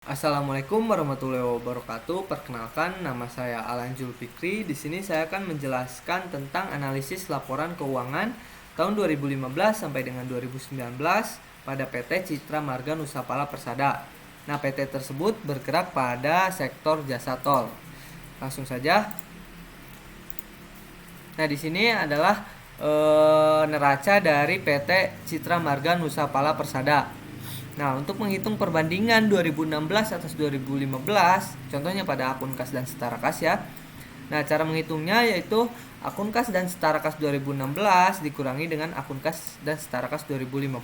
Assalamualaikum warahmatullahi wabarakatuh. Perkenalkan, nama saya Alan Julfikri. Di sini saya akan menjelaskan tentang analisis laporan keuangan tahun 2015 sampai dengan 2019 pada PT Citra Marga Nusapala Persada. Nah, PT tersebut bergerak pada sektor jasa tol. Langsung saja. Nah, di sini adalah neraca dari PT Citra Marga Nusapala Persada. Nah, untuk menghitung perbandingan 2016 atas 2015, contohnya pada akun kas dan setara kas ya. Nah, cara menghitungnya yaitu akun kas dan setara kas 2016 dikurangi dengan akun kas dan setara kas 2015.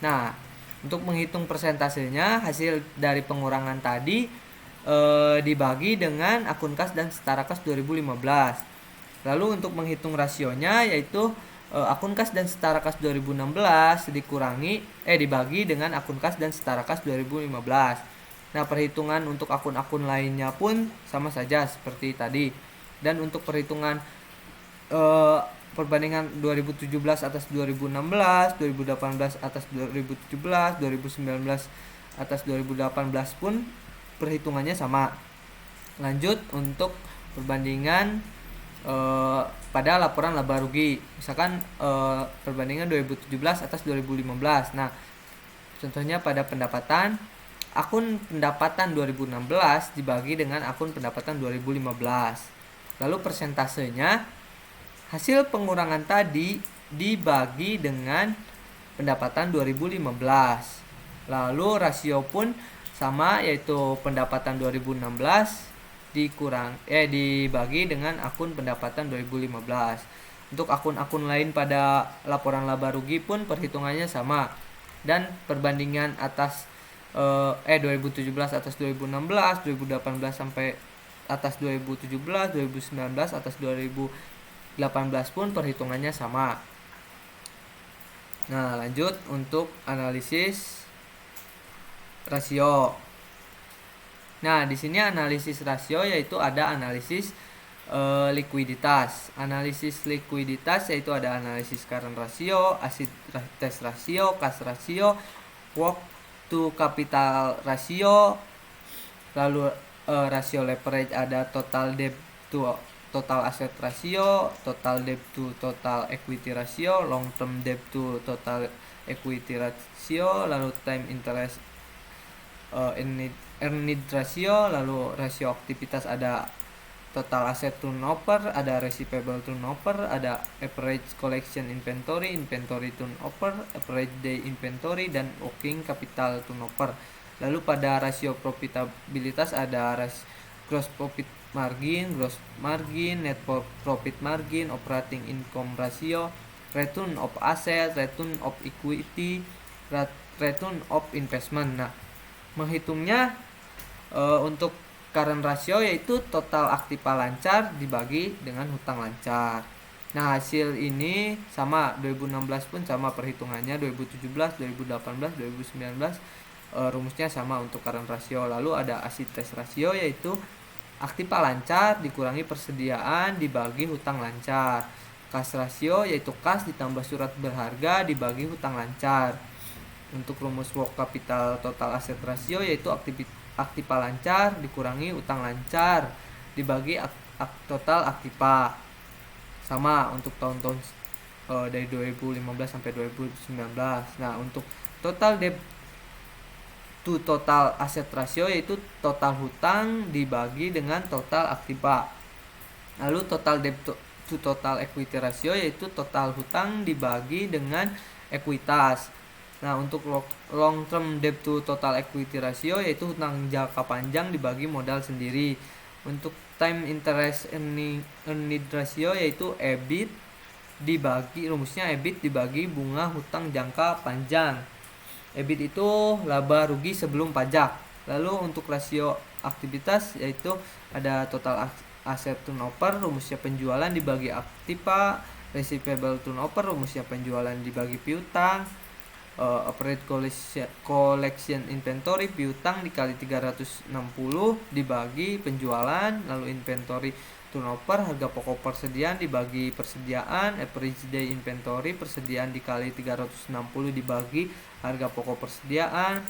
Nah, untuk menghitung persentasenya, hasil dari pengurangan tadi dibagi dengan akun kas dan setara kas 2015. Lalu untuk menghitung rasionya yaitu akun kas dan setara kas 2016 dibagi dengan akun kas dan setara kas 2015. Nah, perhitungan untuk akun-akun lainnya pun sama saja seperti tadi. Dan untuk perhitungan perbandingan 2017 atas 2016, 2018 atas 2017, 2019 atas 2018 pun perhitungannya sama. Lanjut untuk perbandingan pada laporan laba rugi, misalkan perbandingan 2017 atas 2015. Nah, contohnya pada pendapatan, akun pendapatan 2016 dibagi dengan akun pendapatan 2015. Lalu persentasenya, hasil pengurangan tadi dibagi dengan pendapatan 2015. Lalu rasio pun sama, yaitu pendapatan 2016 dibagi dengan akun pendapatan 2015. Untuk akun-akun lain pada laporan laba rugi pun perhitungannya sama, dan perbandingan atas 2017 atas 2016, 2018 sampai atas 2017, 2019 atas 2018 pun perhitungannya sama. Nah, lanjut untuk analisis rasio. Nah, di sini analisis rasio yaitu ada analisis likuiditas. Analisis likuiditas yaitu ada analisis current ratio, asset test ratio, cash ratio, work to capital ratio, lalu rasio leverage ada total debt to total asset ratio, total debt to total equity ratio, long term debt to total equity ratio, lalu time interest earned ratio, lalu rasio aktivitas ada total asset turnover, ada receivable turnover, ada average collection inventory, inventory turnover, average day inventory, dan working capital turnover. Lalu pada rasio profitabilitas ada gross profit margin, gross margin, net profit margin, operating income ratio, return of asset, return of equity, return of investment. Nah, menghitungnya untuk current ratio yaitu total aktiva lancar dibagi dengan hutang lancar. Nah, hasil ini sama, 2016 pun sama perhitungannya, 2017, 2018, 2019 rumusnya sama untuk current ratio. Lalu ada asset test ratio yaitu aktiva lancar dikurangi persediaan dibagi hutang lancar. Cash ratio yaitu kas ditambah surat berharga dibagi hutang lancar. Untuk rumus work capital total asset ratio yaitu aktiva lancar dikurangi utang lancar dibagi total aktiva. Sama untuk tahun-tahun dari 2015 sampai 2019. Nah, untuk total debt to total asset ratio yaitu total hutang dibagi dengan total aktiva. Lalu total debt to total equity ratio yaitu total hutang dibagi dengan ekuitas. Nah, untuk long term debt to total equity ratio yaitu hutang jangka panjang dibagi modal sendiri. Untuk time interest earned ratio yaitu rumusnya EBIT dibagi bunga hutang jangka panjang. EBIT itu laba rugi sebelum pajak. Lalu untuk rasio aktivitas yaitu ada total asset turnover, rumusnya penjualan dibagi aktiva, receivable turnover, rumusnya penjualan dibagi piutang, operate collection inventory piutang dikali 360 dibagi penjualan, lalu inventory turnover harga pokok persediaan dibagi persediaan, average day inventory persediaan dikali 360 dibagi harga pokok persediaan,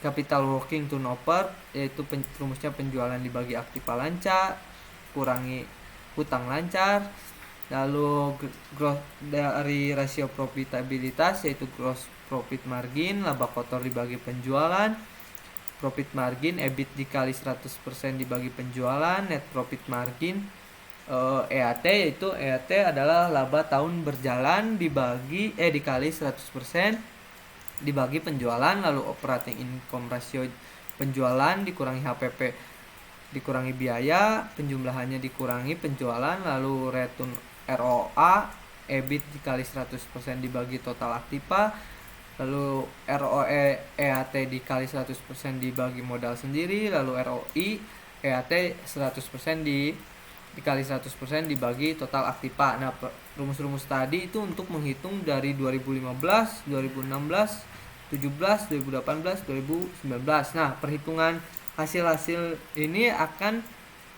capital working turnover, yaitu rumusnya penjualan dibagi aktiva lancar kurangi hutang lancar. Lalu growth dari rasio profitabilitas, yaitu gross profit margin, laba kotor dibagi penjualan, profit margin EBIT dikali 100% dibagi penjualan, net profit margin EAT, yaitu EAT adalah laba tahun berjalan dikali 100% dibagi penjualan. Lalu operating income ratio, penjualan dikurangi HPP dikurangi biaya, penjumlahannya dikurangi penjualan. Lalu return ROA, EBIT dikali 100% dibagi total aktiva. Lalu ROE EAT dikali 100% dibagi modal sendiri. Lalu ROI EAT 100% dikali 100% dibagi total aktiva. Nah, rumus-rumus tadi itu untuk menghitung dari 2015, 2016, 17, 2018, 2019. Nah, perhitungan hasil-hasil ini akan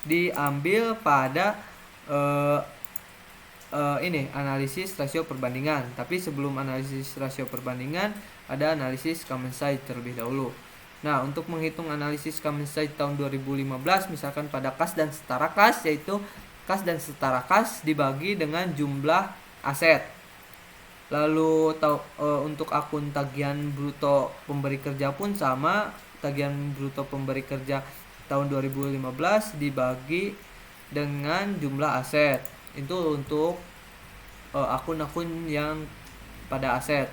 diambil pada ini analisis rasio perbandingan. Tapi sebelum analisis rasio perbandingan, ada analisis common size terlebih dahulu. Nah, untuk menghitung analisis common size tahun 2015, misalkan pada kas dan setara kas, yaitu kas dan setara kas dibagi dengan jumlah aset. Lalu untuk akun tagihan bruto pemberi kerja pun sama, tagihan bruto pemberi kerja tahun 2015 dibagi dengan jumlah aset. Itu untuk akun-akun yang pada aset.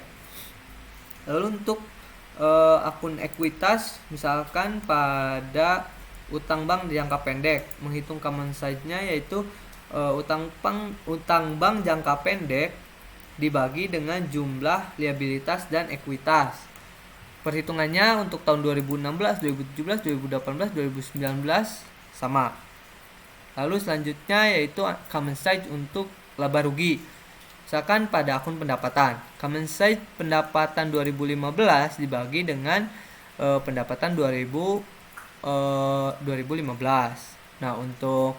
Lalu untuk akun ekuitas, misalkan pada utang bank jangka pendek, menghitung common size-nya yaitu utang bank jangka pendek dibagi dengan jumlah liabilitas dan ekuitas. Perhitungannya untuk tahun 2016, 2017, 2018, 2019 sama. Lalu selanjutnya yaitu common size untuk laba rugi. Misalkan pada akun pendapatan, common size pendapatan 2015 dibagi dengan pendapatan 2015. Nah, untuk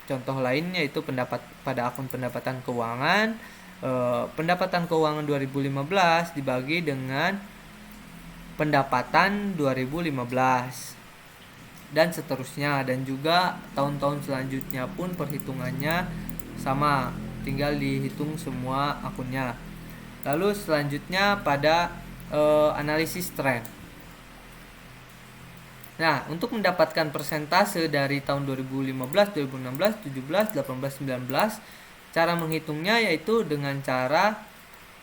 contoh lainnya itu pada akun pendapatan keuangan, pendapatan keuangan 2015 dibagi dengan pendapatan 2015 dan seterusnya. Dan juga tahun-tahun selanjutnya pun perhitungannya sama, tinggal dihitung semua akunnya. Lalu selanjutnya pada analisis tren. Nah, untuk mendapatkan persentase dari tahun 2015, 2016, 17, 18, 19, cara menghitungnya yaitu dengan cara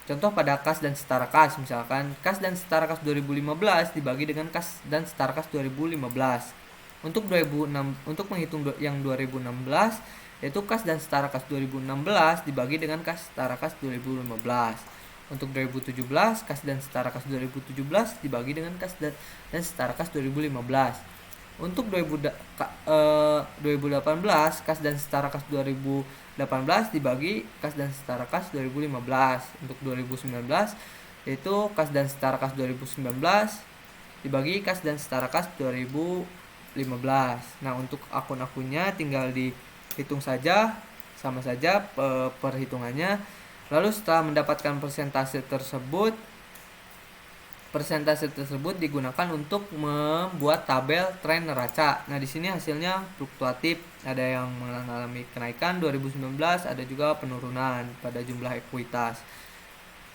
contoh pada kas dan setara kas. Misalkan kas dan setara kas 2015 dibagi dengan kas dan setara kas 2015. Untuk menghitung yang 2016 yaitu kas dan setara kas 2016 dibagi dengan kas setara kas 2015. Untuk 2017 kas dan setara kas 2017 dibagi dengan kas dan setara kas 2015. Untuk 2018 kas dan setara kas 2018 dibagi kas dan setara kas 2015. Untuk 2019 yaitu kas dan setara kas 2019 dibagi kas dan setara kas 2015. Nah, untuk akun-akunnya tinggal dihitung saja, sama saja perhitungannya. Lalu setelah mendapatkan persentase tersebut digunakan untuk membuat tabel tren neraca. Nah, di sini hasilnya fluktuatif, ada yang mengalami kenaikan 2019, ada juga penurunan pada jumlah ekuitas.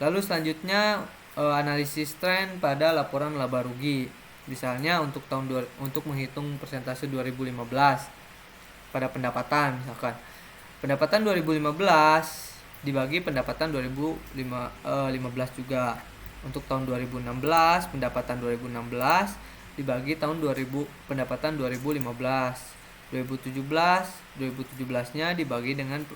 Lalu selanjutnya analisis tren pada laporan laba rugi. Misalnya untuk menghitung persentase 2015 pada pendapatan, misalkan pendapatan 2015 dibagi pendapatan 2015 juga. Untuk tahun 2016 pendapatan 2016 dibagi tahun pendapatan 2015. 2017-nya dibagi dengan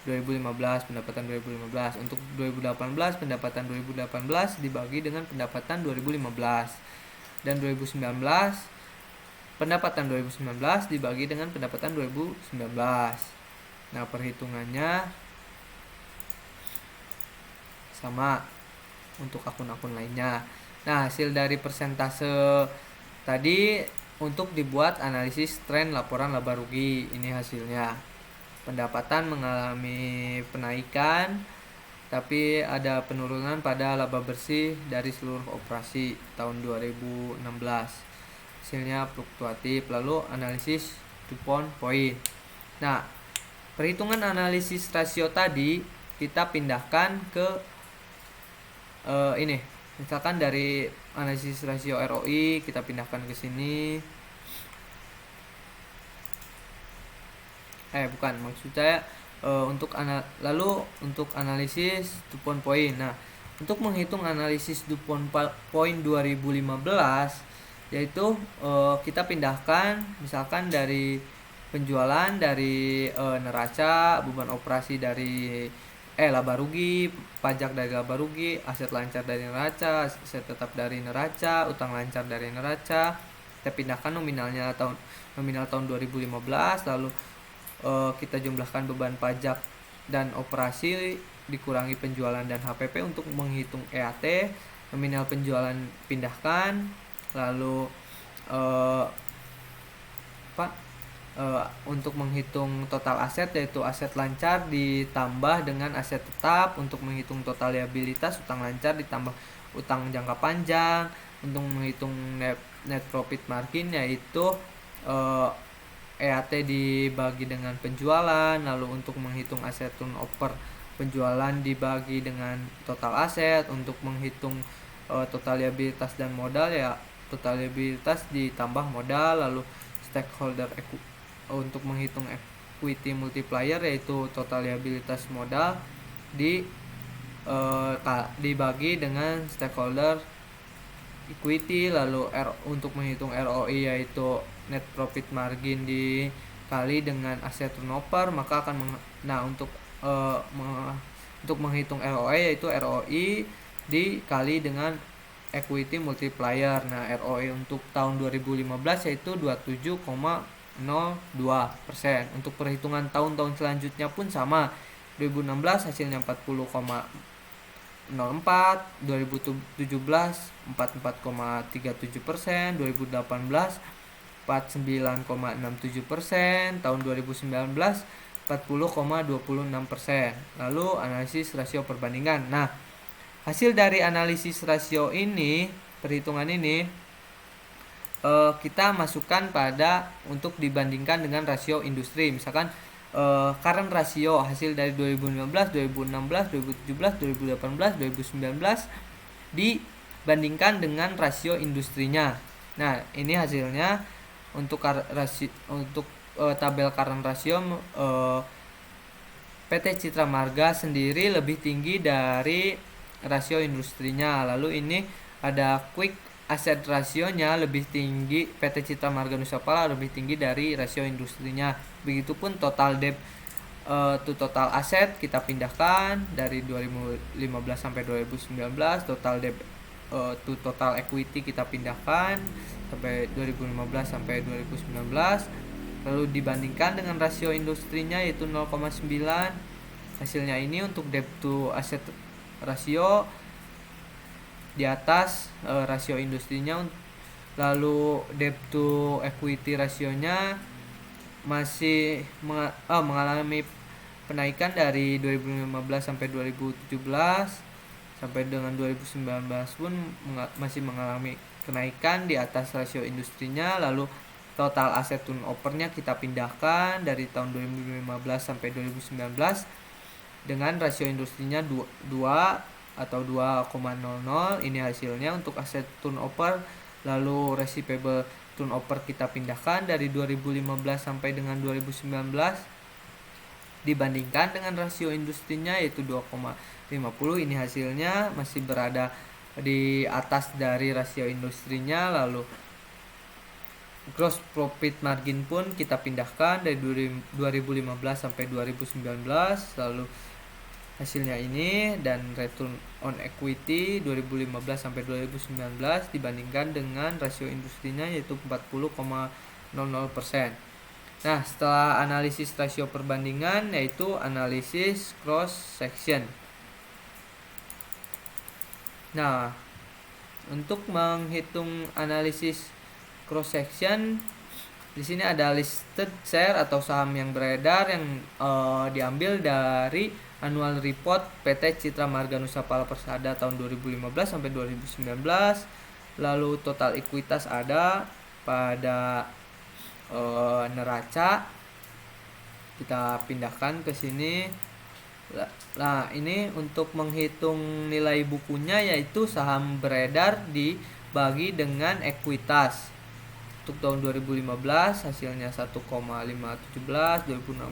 2015 pendapatan 2015. Untuk 2018 pendapatan 2018 dibagi dengan pendapatan 2015. Dan 2019 pendapatan 2019 dibagi dengan pendapatan 2019. Nah, perhitungannya sama untuk akun-akun lainnya. Nah, hasil dari persentase tadi untuk dibuat analisis tren laporan laba rugi. Ini hasilnya. Pendapatan mengalami penaikan tapi ada penurunan pada laba bersih dari seluruh operasi tahun 2016. Hasilnya fluktuatif. Lalu analisis DuPont point. Nah, perhitungan analisis rasio tadi kita pindahkan ke ini. Misalkan dari analisis rasio ROI kita pindahkan ke sini. Bukan, maksud saya lalu untuk analisis DuPont point. Nah, untuk menghitung analisis DuPont point 2015 yaitu kita pindahkan misalkan dari penjualan dari neraca, beban operasi dari laba rugi, pajak dari laba rugi, aset lancar dari neraca, aset tetap dari neraca, utang lancar dari neraca. Kita pindahkan nominal tahun 2015, lalu kita jumlahkan beban pajak dan operasi dikurangi penjualan dan HPP untuk menghitung EAT. Nominal penjualan pindahkan, lalu untuk menghitung total aset yaitu aset lancar ditambah dengan aset tetap. Untuk menghitung total liabilitas, utang lancar ditambah utang jangka panjang. Untuk menghitung net profit margin yaitu EAT dibagi dengan penjualan. Lalu untuk menghitung aset turnover, penjualan dibagi dengan total aset. Untuk menghitung total liabilitas dan modal, ya total liabilitas ditambah modal. Lalu stakeholder untuk menghitung equity multiplier yaitu total liabilitas modal dibagi dengan stakeholder equity. Lalu untuk menghitung ROI yaitu net profit margin dikali dengan aset turnover, maka akan untuk menghitung ROI yaitu ROI dikali dengan equity multiplier. Nah, ROI untuk tahun 2015 yaitu 27,02%. Untuk perhitungan tahun-tahun selanjutnya pun sama. 2016 hasilnya 40,04, 2017 44,37%, 2018 49,67%, tahun 2019 40,26%. Lalu analisis rasio perbandingan. Nah, hasil dari analisis rasio ini, perhitungan ini kita masukkan pada untuk dibandingkan dengan rasio industri. Misalkan current rasio hasil dari 2015, 2016, 2017, 2018, 2019 dibandingkan dengan rasio industrinya. Nah, ini hasilnya untuk tabel current ratio PT Citra Marga sendiri lebih tinggi dari rasio industrinya. Lalu ini ada quick asset rasionya lebih tinggi, PT Citra Marga Nusapala lebih tinggi dari rasio industrinya. Begitupun total debt to total asset kita pindahkan dari 2015 sampai 2019, total debt to total equity kita pindahkan sampai 2015 sampai 2019, lalu dibandingkan dengan rasio industrinya yaitu 0,9. Hasilnya ini untuk debt to asset rasio di atas rasio industrinya. Lalu debt to equity rasionya masih mengalami penaikan dari 2015 sampai 2017 sampai dengan 2019 pun masih mengalami kenaikan di atas rasio industrinya. Lalu total aset turnovernya kita pindahkan dari tahun 2015 sampai 2019 dengan rasio industrinya 2 atau 2,00. Ini hasilnya untuk aset turnover. Lalu receivable turnover kita pindahkan dari 2015 sampai dengan 2019 dibandingkan dengan rasio industrinya yaitu 2,50. Ini hasilnya masih berada di atas dari rasio industrinya. Lalu gross profit margin pun kita pindahkan dari 2015 sampai 2019. Lalu hasilnya ini, dan return on equity 2015 sampai 2019 dibandingkan dengan rasio industrinya yaitu 40,00%. Nah, setelah analisis rasio perbandingan yaitu analisis cross section. Nah, untuk menghitung analisis cross section Di sini ada listed share atau saham yang beredar yang diambil dari annual report PT Citra Marga Nusapala Persada tahun 2015 sampai 2019. Lalu total ekuitas ada pada neraca. Kita pindahkan ke sini. Nah, ini untuk menghitung nilai bukunya, yaitu saham beredar dibagi dengan ekuitas. Untuk tahun 2015 hasilnya 1,517, 2016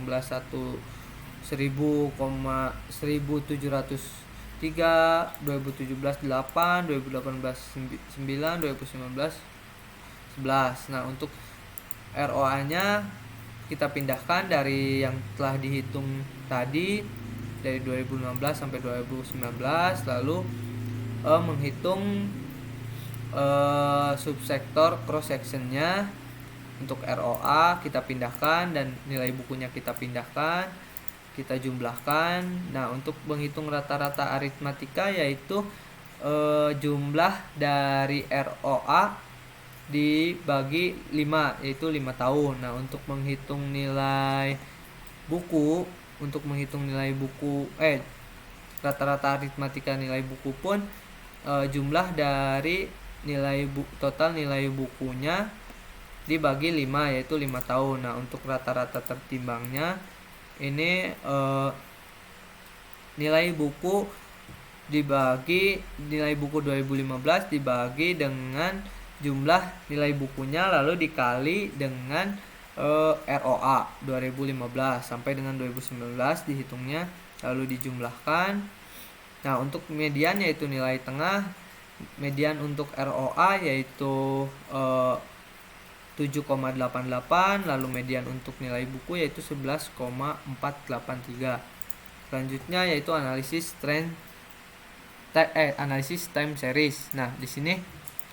1703, 2017 8, 2018 9, 2019 11. Nah, untuk ROA-nya kita pindahkan dari yang telah dihitung tadi dari 2016 sampai 2019, lalu menghitung subsektor cross sectionnya. Untuk ROA kita pindahkan dan nilai bukunya kita pindahkan, kita jumlahkan. Nah, untuk menghitung rata-rata aritmatika, yaitu jumlah dari ROA dibagi 5, yaitu 5 tahun. Nah, untuk menghitung nilai buku, rata-rata aritmatika nilai buku pun jumlah dari total nilai bukunya dibagi 5, yaitu 5 tahun. Nah, untuk rata-rata tertimbangnya ini nilai buku 2015 dibagi dengan jumlah nilai bukunya, lalu dikali dengan ROA 2015 sampai dengan 2019 dihitungnya, lalu dijumlahkan. Nah, untuk median yaitu nilai tengah. Median untuk ROA yaitu 7,88, lalu median untuk nilai buku yaitu 11,483. Selanjutnya yaitu analisis time series. Nah, di sini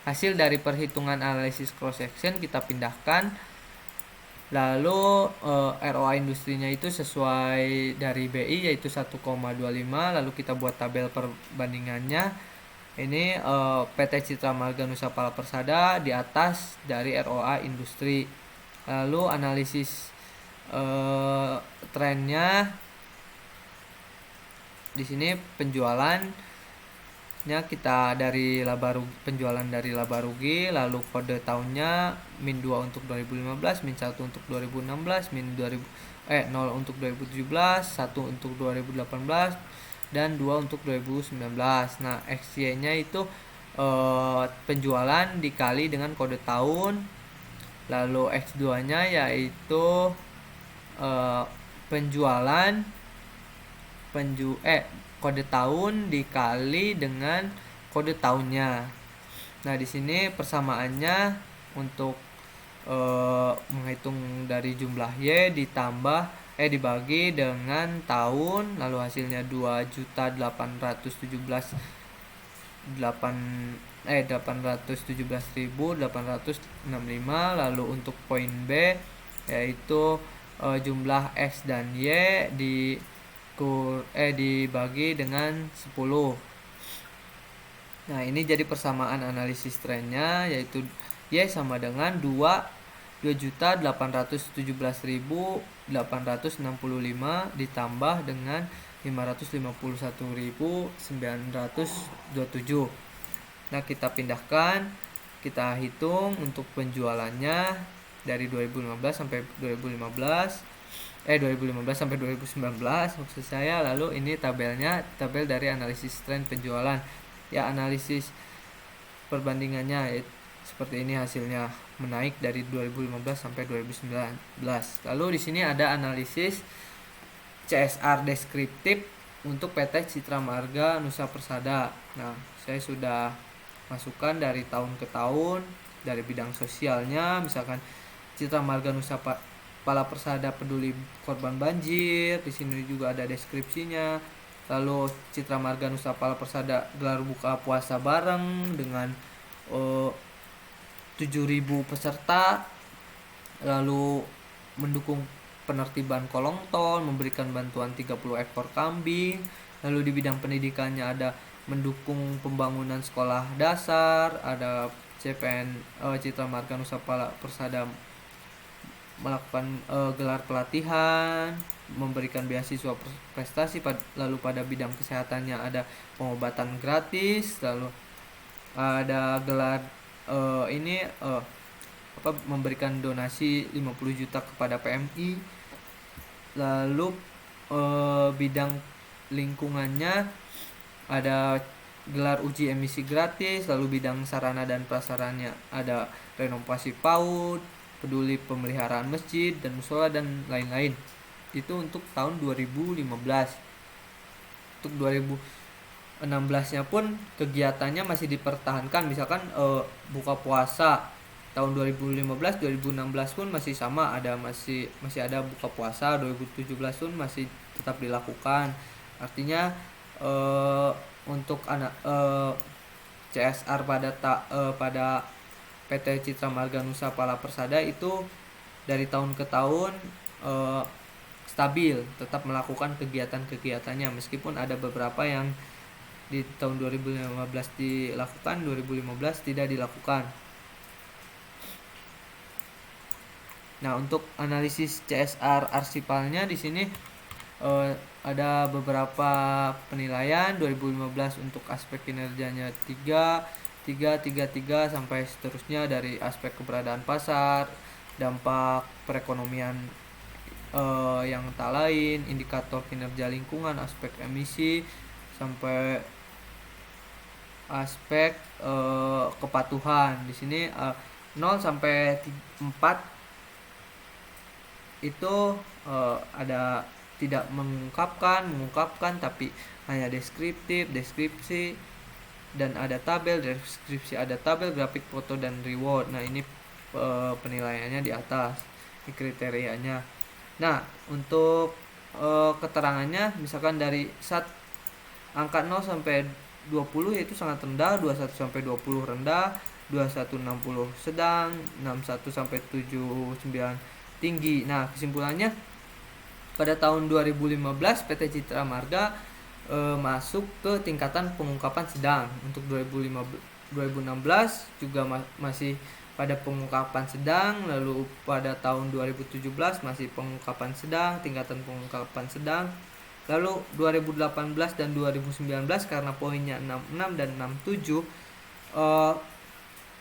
hasil dari perhitungan analisis cross section kita pindahkan, lalu ROA industrinya itu sesuai dari BI yaitu 1,25, lalu kita buat tabel perbandingannya. Ini PT Citra Marga Nusapala Persada di atas dari ROA industri. Lalu analisis trennya di sini penjualannya kita dari penjualan dari laba rugi, lalu kode tahunnya min 2 untuk 2015, min 1 untuk 2016, 0 untuk 2017, 1 untuk 2018, dan 2 untuk 2019. Nah, XY-nya itu penjualan dikali dengan kode tahun, lalu X2-nya yaitu kode tahun dikali dengan kode tahunnya. Nah, di sini persamaannya untuk menghitung dari jumlah Y dibagi dengan tahun, lalu hasilnya 817.865. Lalu untuk poin B yaitu jumlah X dan Y dibagi dengan 10. Nah, ini jadi persamaan analisis trennya, yaitu Y sama dengan 2.817.865 ditambah dengan 551.927. Nah, kita pindahkan, kita hitung untuk penjualannya dari 2015 sampai 2019 sampai 2019 maksud saya. Lalu ini tabel dari analisis tren penjualan. Ya, analisis perbandingannya seperti ini hasilnya, menaik dari 2015 sampai 2019. Lalu di sini ada analisis CSR deskriptif untuk PT Citra Marga Nusa Persada. Nah, saya sudah masukkan dari tahun ke tahun, dari bidang sosialnya, misalkan Citra Marga Nusa Pala Persada peduli korban banjir. Di sini juga ada deskripsinya. Lalu Citra Marga Nusa Pala Persada gelar buka puasa bareng dengan 7.000 peserta, lalu mendukung penertiban kolong tol, memberikan bantuan 30 ekor kambing. Lalu di bidang pendidikannya ada mendukung pembangunan sekolah dasar, ada CPN Citra Marga Nusa Pala Persada melakukan gelar pelatihan, memberikan beasiswa prestasi, lalu pada bidang kesehatannya ada pengobatan gratis, lalu ada gelar memberikan donasi 50 juta kepada PMI. Lalu bidang lingkungannya ada gelar uji emisi gratis, lalu bidang sarana dan prasarannya ada renovasi PAUD, peduli pemeliharaan masjid dan musola dan lain-lain. Itu untuk tahun 2015. Untuk 2016-nya pun kegiatannya masih dipertahankan, misalkan buka puasa tahun 2015, 2016 pun masih sama, masih ada buka puasa. 2017 pun masih tetap dilakukan. Artinya untuk CSR pada PT Citra Marga Nusa Pala Persada itu dari tahun ke tahun stabil, tetap melakukan kegiatan-kegiatannya, meskipun ada beberapa yang di tahun 2015 dilakukan, 2015 tidak dilakukan. Nah, untuk analisis CSR arsipalnya di sini ada beberapa penilaian. 2015 untuk aspek kinerjanya 3 sampai seterusnya, dari aspek keberadaan pasar, dampak perekonomian yang tak lain, indikator kinerja lingkungan, aspek emisi, sampai aspek kepatuhan. Di sini 0 sampai 4 itu ada tidak mengungkapkan tapi hanya deskripsi, dan ada tabel deskripsi, ada tabel, grafik, foto, dan reward. Nah, ini penilaiannya di atas, ini kriterianya. Nah, untuk keterangannya misalkan dari angka 0 sampai 20 yaitu sangat rendah, 21 sampai 20 rendah, 21 60 sedang, 61 sampai 79 tinggi. Nah, kesimpulannya pada tahun 2015 PT Citra Marga masuk ke tingkatan pengungkapan sedang. Untuk 2016 juga masih pada pengungkapan sedang, lalu pada tahun 2017 masih pengungkapan sedang, tingkatan pengungkapan sedang. Lalu 2018 dan 2019 karena poinnya 66 dan 67,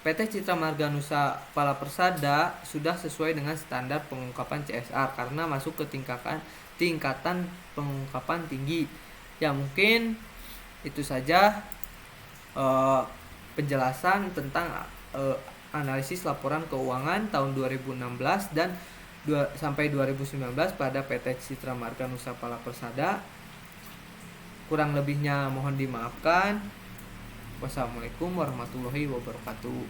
PT Citra Marga Nusa Pala Persada sudah sesuai dengan standar pengungkapan CSR karena masuk ke tingkatan pengungkapan tinggi. Ya, mungkin itu saja penjelasan tentang analisis laporan keuangan tahun 2016 dan sampai 2019 pada PT Citra Marga Nusa Pala Persada. Kurang lebihnya mohon dimaafkan. Wassalamualaikum warahmatullahi wabarakatuh.